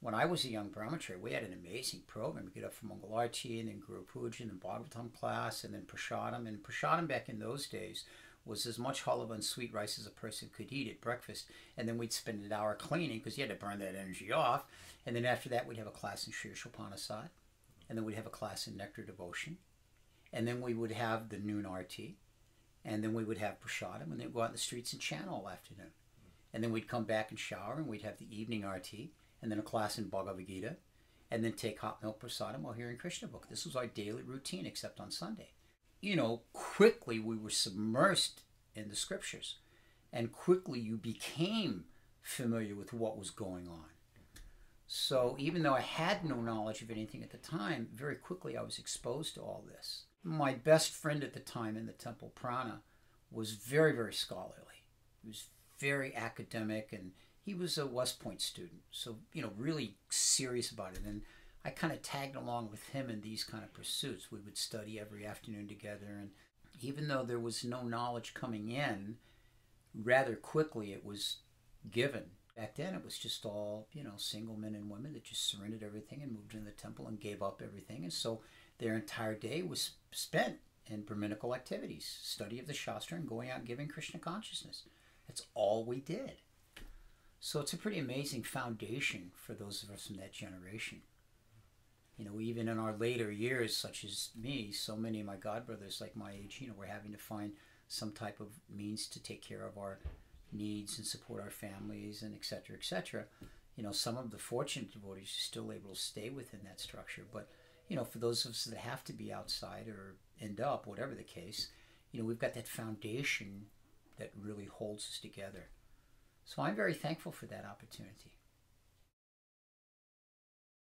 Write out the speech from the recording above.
when I was a young brahmachari, we had an amazing program. We get up for Mangalarti and then Guru Puja and then Bhagavatam class and then Prasadam. And Prasadam back in those days was as much halava and sweet rice as a person could eat at breakfast. And then we'd spend an hour cleaning because you had to burn that energy off. And then after that, we'd have a class in Shri Upanishad. And then we'd have a class in Nectar Devotion. And then we would have the noon arti. And then we would have Prasadam. And then go out in the streets and chant all afternoon. And then we'd come back and shower and we'd have the evening arti. And then a class in Bhagavad Gita. And then take hot milk prasadam while hearing Krishna book. This was our daily routine except on Sunday. You know, quickly we were submersed in the scriptures. And quickly you became familiar with what was going on. So even though I had no knowledge of anything at the time, very quickly I was exposed to all this. My best friend at the time in the temple, Prana, was very, very scholarly. He was very academic, and he was a West Point student. So, you know, really serious about it. And I kind of tagged along with him in these kind of pursuits. We would study every afternoon together. And even though there was no knowledge coming in, rather quickly it was given. Back then it was just all, you know, single men and women that just surrendered everything and moved into the temple and gave up everything. And so their entire day was spent in Brahminical activities, study of the Shastra and going out and giving Krishna consciousness. That's all we did. So it's a pretty amazing foundation for those of us from that generation. You know, even in our later years, such as me, so many of my godbrothers like my age, you know, we're having to find some type of means to take care of our needs and support our families and et cetera, et cetera. You know, some of the fortunate devotees are still able to stay within that structure. But, you know, for those of us that have to be outside or end up, whatever the case, you know, we've got that foundation that really holds us together. So I'm very thankful for that opportunity.